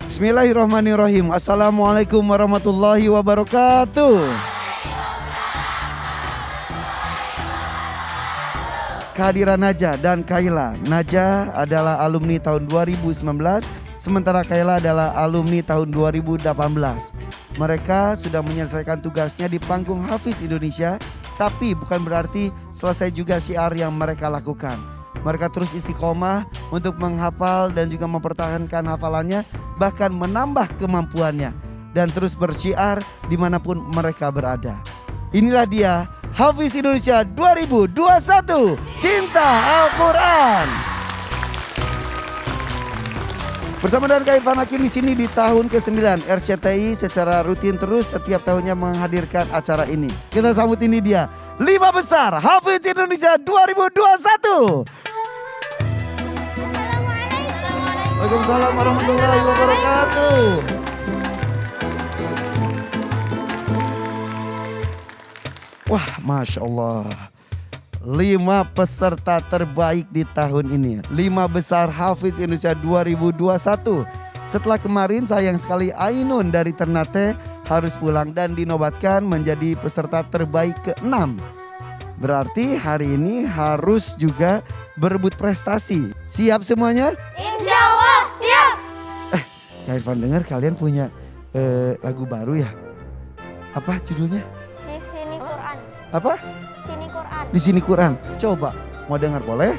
Bismillahirrahmanirrahim. Assalamualaikum warahmatullahi wabarakatuh. Kehadiran Najah dan Kaila. Najah adalah alumni tahun 2019, sementara Kaila adalah alumni tahun 2018. Mereka sudah menyelesaikan tugasnya di panggung Hafiz Indonesia, tapi bukan berarti selesai juga syiar yang mereka lakukan. Mereka terus istiqomah untuk menghafal dan juga mempertahankan hafalannya, bahkan menambah kemampuannya, dan terus bersyiar dimanapun mereka berada. Inilah dia Hafiz Indonesia 2021, Cinta Al-Quran. Bersama dengan Kak Irfan Hakim di sini di tahun ke-9 RCTI secara rutin terus setiap tahunnya menghadirkan acara ini. Kita sambut ini dia, 5 besar Hafiz Indonesia 2021. Waalaikumsalam warahmatullahi wabarakatuh. Wah, Masya Allah. 5 peserta terbaik di tahun ini. 5 besar Hafiz Indonesia 2021. Setelah kemarin sayang sekali Ainun dari Ternate harus pulang dan dinobatkan menjadi peserta terbaik ke-6. Berarti hari ini harus juga berebut prestasi. Siap semuanya? Insya Allah siap. Kak Irfan dengar kalian punya lagu baru ya? Apa judulnya? Di sini Quran. Apa? Sini Quran. Di sini Quran. Coba mau dengar boleh?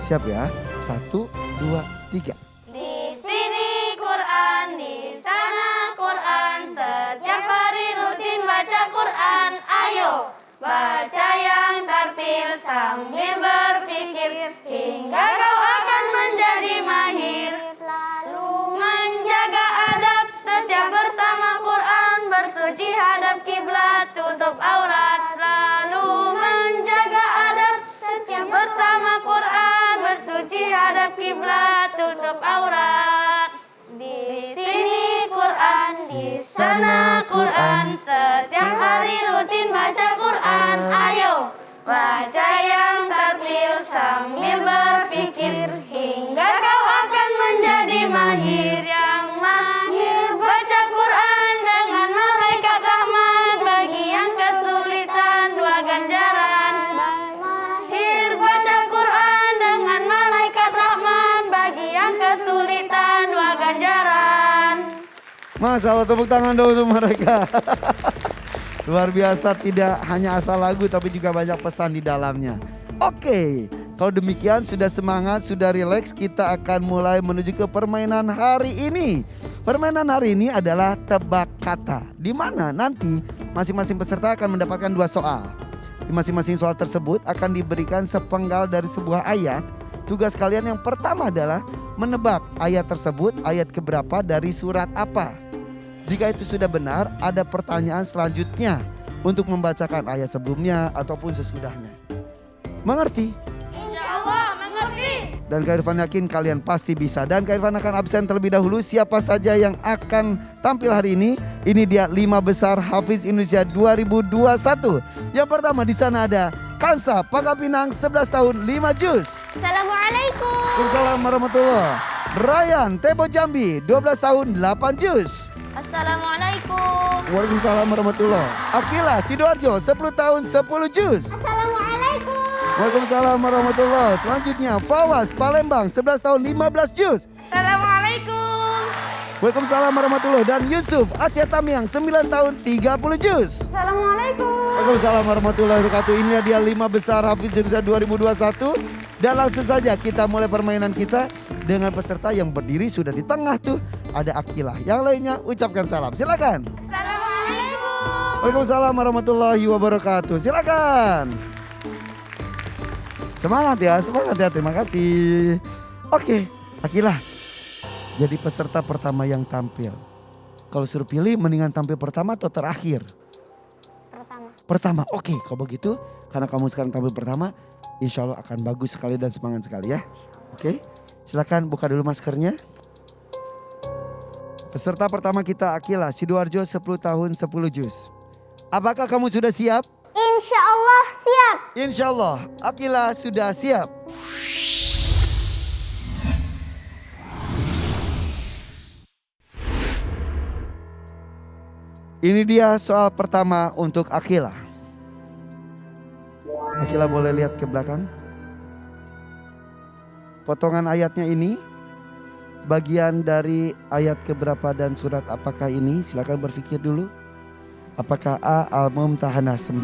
Siap ya? 1, 2, 3. Di sini Quran, di sana Quran. Setiap hari rutin baca Quran. Ayo baca yang tartil sambil berpikir hingga kau akan menjadi mahir. Selalu menjaga adab setiap bersama Quran. Bersuci hadap kiblat, tutup aurat. Selalu menjaga adab setiap bersama Quran. Bersuci hadap kiblat, tutup aurat. Di sini Quran, di sana Quran. Setiap hari rutin baca Quran. Ayo baca yang tartil sambil berpikir hingga kau akan menjadi mahir. Yang mahir baca Quran dengan malaikat rahmat. Bagi yang kesulitan 2 ganjaran. Mahir baca Quran dengan malaikat rahmat. Bagi yang kesulitan 2 ganjaran. Masalah tepuk tangan dong untuk mereka. Luar biasa, tidak hanya asal lagu tapi juga banyak pesan di dalamnya. Oke, kalau demikian sudah semangat, sudah rileks, kita akan mulai menuju ke permainan hari ini. Permainan hari ini adalah tebak kata, di mana nanti masing-masing peserta akan mendapatkan 2 soal. Di masing-masing soal tersebut akan diberikan sepenggal dari sebuah ayat. Tugas kalian yang pertama adalah menebak ayat tersebut, ayat keberapa dari surat apa. Jika itu sudah benar, ada pertanyaan selanjutnya untuk membacakan ayat sebelumnya ataupun sesudahnya. Mengerti? Insya Allah mengerti. Dan Kak Irfan yakin kalian pasti bisa. Dan Kak Irfan akan absen terlebih dahulu. Siapa saja yang akan tampil hari ini? Ini dia 5 besar Hafiz Indonesia 2021. Yang pertama di sana ada Kansa Pangkapinang 11 tahun 5 juz. Assalamualaikum. Waalaikumsalam warahmatullahi. Ryan Tebo Jambi 12 tahun 8 juz. Assalamualaikum. Waalaikumsalam warahmatullahi. Akila Sidoarjo 10 tahun 10 juz. Assalamualaikum. Waalaikumsalam warahmatullahi. Selanjutnya Fawas Palembang 11 tahun 15 juz. Assalamualaikum. Waalaikumsalam warahmatullahi. Dan Yusuf Aceh Tamiang 9 tahun 30 juz. Assalamualaikum. Waalaikumsalam warahmatullahi wabarakatuh. Inilah dia 5 besar Hafiz Indonesia 2021. Dan langsung saja kita mulai permainan kita dengan peserta yang berdiri sudah di tengah tuh. Ada Akilah. Yang lainnya ucapkan salam. Silakan. Assalamualaikum. Waalaikumsalam warahmatullahi wabarakatuh. Silakan. Semangat ya, semangat ya. Terima kasih. Oke, Akilah. Jadi peserta pertama yang tampil. Kalau suruh pilih mendingan tampil pertama atau terakhir? Pertama. Oke, kalau begitu karena kamu sekarang tampil pertama, insya Allah akan bagus sekali dan semangat sekali ya. Oke, silakan buka dulu maskernya. Peserta pertama kita Akila Sidoarjo 10 tahun 10 juz. Apakah kamu sudah siap? Insya Allah siap. Insya Allah Akila sudah siap. Ini dia soal pertama untuk Akila. Akila boleh lihat ke belakang. Potongan ayatnya ini bagian dari ayat keberapa dan surat apakah ini? Silakan berpikir dulu. Apakah A Al-Mumtahanah 9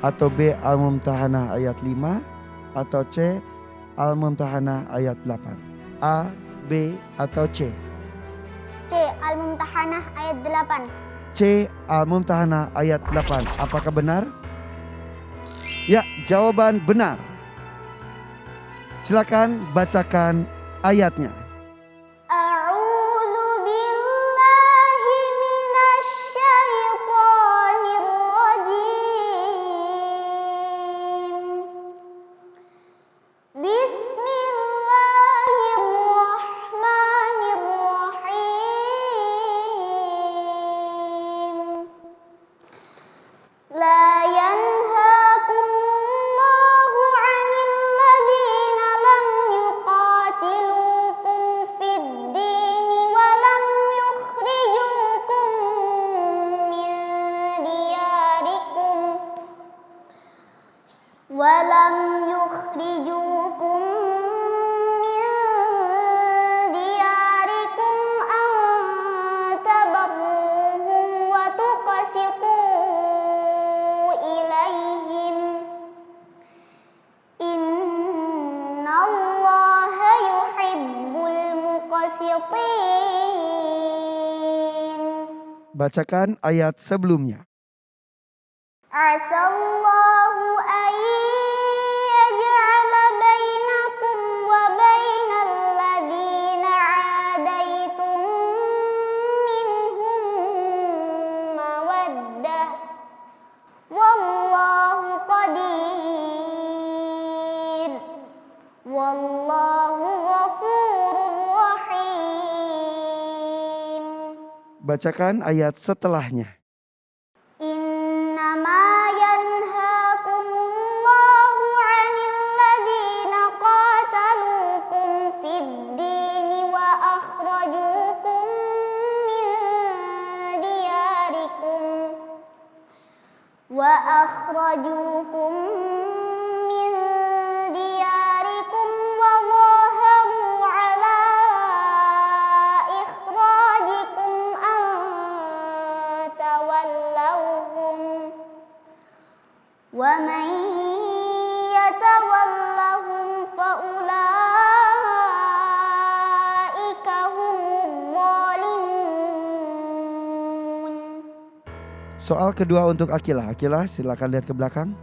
atau B Al-Mumtahanah ayat 5 atau C Al-Mumtahanah ayat 8? A, B atau C? C. Al-Mumtahanah ayat 8. C Al-Mumtahanah ayat 8. Apakah benar? Ya, jawaban benar. Silakan bacakan ayatnya. A'udzu billahi minasy syaithanir rajim. Bismillahirrahmanirrahim. La yanhaakumullahu 'anil ladzina lam yuqatilukum fid dini wa lam yukhrijukum min diyarikum an tabarruhum wa tuqsitu ilaihim. Innallaha yuhibbul muqsitin. Bacakan ayat sebelumnya. Asallahu an yaj'ala bainakum wa bainal ladzina 'adaitum minhum mawaddah. Wallahu qadir. Wallahu ghafurur rahim. Bacakan ayat setelahnya. Innama yanhaakumullahu 'anil ladzina qataluukum fid dini wa akhrajukum min diyarikum wa zaharu 'ala ikhrajikum an tawallawhum. Wa man yatawallahum fa ulaika humudz zalimun. Soal kedua untuk Akila. Akila silakan lihat ke belakang.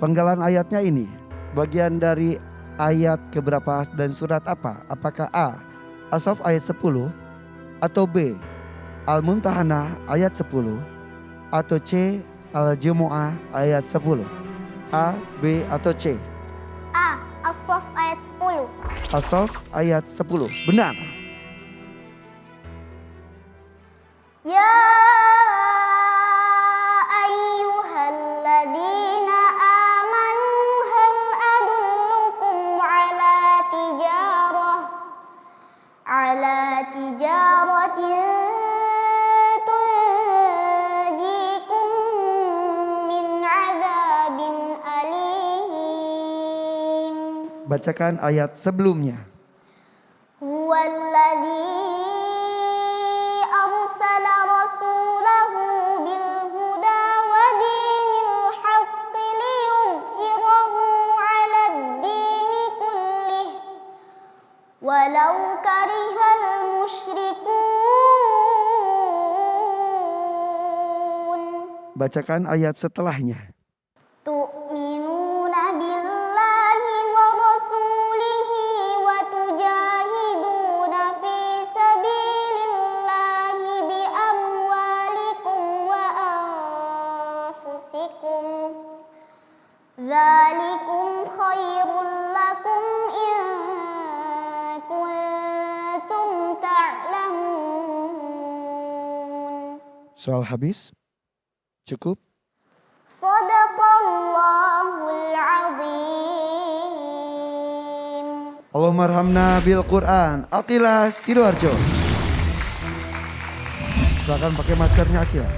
Penggalan ayatnya ini bagian dari ayat keberapa dan surat apa? Apakah A As-Saff ayat 10 atau B Al-Mumtahanah ayat 10 atau C Al-Jumu'ah ayat 10? A, B atau C? A. As-Saff ayat 10. As-Saff ayat 10. Benar. Ya ayyuhalladzina amanu hal adullukum ala tijaratin tunjikum min adzabin alim. Bacakan ayat sebelumnya. Huwallazi arsala rasulahu bil huda wa dinil haqqi liyudhhirahu 'alad dini kullih walau karihal musyrikun. Bacakan ayat setelahnya. Tu'minuna billahi wa rasulihi wa tujahiduna fi sabilillahi bi amwalikum wa anfusikum. Dzalikum khairul lakum in kuntum ta'lamun. Soal habis? Cukup? Sadaqallahul azim. Allahumma arhamna bil Quran. Akila Sidoarjo. Silakan pakai maskernya Akila.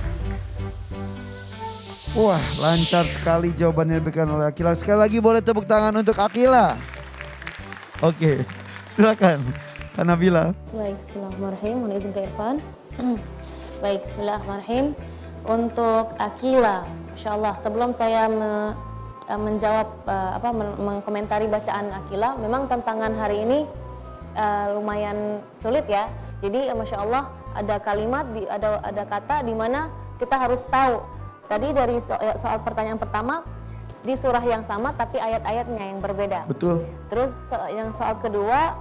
Wah, lancar sekali jawaban yang diberikan oleh Akila. Sekali lagi boleh tepuk tangan untuk Akila. Oke, silakan Kak Nabila. Baik, bismillahirrahmanirrahim. Mohon izin ke Irfan. Baik, bismillahirrahmanirrahim. Untuk Akila, Masya Allah, sebelum saya menjawab, mengkomentari bacaan Akila, memang tantangan hari ini lumayan sulit ya. Jadi Masya Allah ada kalimat, ada kata di mana kita harus tahu. Tadi dari soal pertanyaan pertama, di surah yang sama tapi ayat-ayatnya yang berbeda. Betul. Terus yang soal kedua,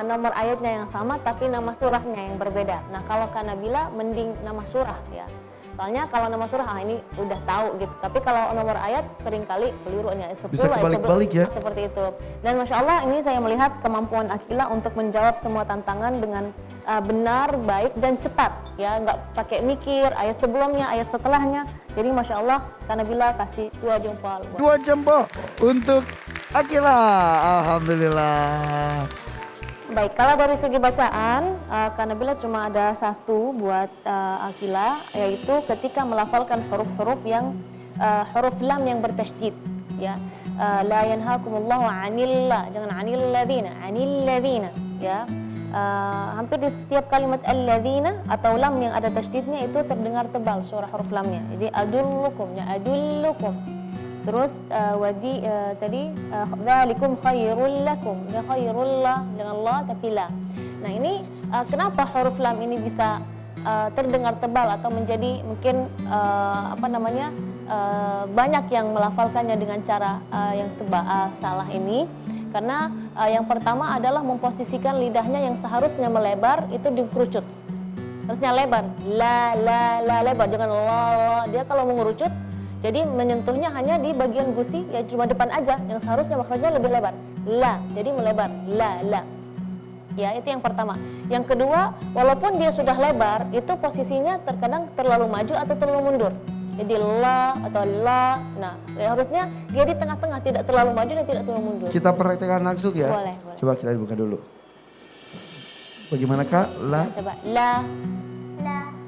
nomor ayatnya yang sama tapi nama surahnya yang berbeda. Nah kalau Kak Nabila mending nama surah ya. Soalnya kalau nama surah ini udah tahu gitu. Tapi kalau nomor ayat seringkali keliru nih. Bisa kebalik-balik ya. Seperti itu. Dan Masya Allah ini saya melihat kemampuan Akila untuk menjawab semua tantangan dengan benar, baik dan cepat. Ya nggak pakai mikir ayat sebelumnya, ayat setelahnya. Jadi Masya Allah Kak Nabila kasih 2 jempol. 2 jempol untuk Akila. Alhamdulillah. Baik, kalau dari segi bacaan, Kak Nabila cuma ada 1 buat Akila, yaitu ketika melafalkan huruf-huruf yang huruf lam yang bertasydid, ya. La yanhakumullahu 'anil, jangan 'anil ladzina, ya. Hampir di setiap kalimat alladzina atau lam yang ada tasydidnya itu terdengar tebal suara huruf lamnya. Jadi adullukum, ya adullukum. Terus tadi dzalikum khairul lakum, ya khairul la, jangan la tapi la. Nah ini kenapa huruf lam ini bisa terdengar tebal atau menjadi mungkin banyak yang melafalkannya dengan cara yang salah ini? Karena yang pertama adalah memposisikan lidahnya yang seharusnya melebar itu dikerucut. Harusnya lebar, la lebar, jangan la. Dia kalau mengerucut jadi menyentuhnya hanya di bagian gusi, ya cuma depan aja, yang seharusnya makhrajnya lebih lebar. La, jadi melebar, la. Ya, itu yang pertama. Yang kedua, walaupun dia sudah lebar, itu posisinya terkadang terlalu maju atau terlalu mundur. Jadi la atau la, nah ya harusnya dia di tengah-tengah, tidak terlalu maju dan tidak terlalu mundur. Kita praktekkan langsung ya. Boleh. Coba kita dibuka dulu. Bagaimana Kak? La. Nah, coba la.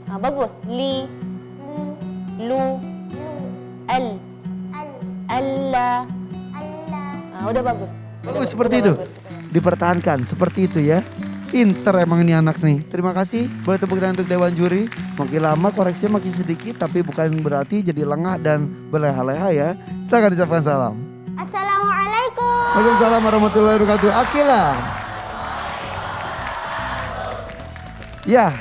Nah, bagus. Li. Lu. Al. Alla. Nah, udah bagus. Bagus seperti itu. Dipertahankan seperti itu ya. Pinter emang ini anak nih. Terima kasih. Boleh tepuk tangan untuk Dewan Juri. Makin lama koreksinya makin sedikit tapi bukan berarti jadi lengah dan berleha-leha ya. Silakan ucapkan salam. Assalamualaikum. Waalaikumsalam warahmatullahi wabarakatuh. Akila. Ya.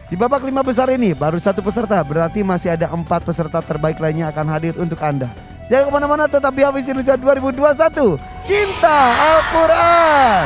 Di babak 5 besar ini baru 1 peserta, berarti masih ada 4 peserta terbaik lainnya akan hadir untuk Anda. Jangan kemana-mana, tetap di Hafiz Indonesia 2021. Cinta Al-Quran.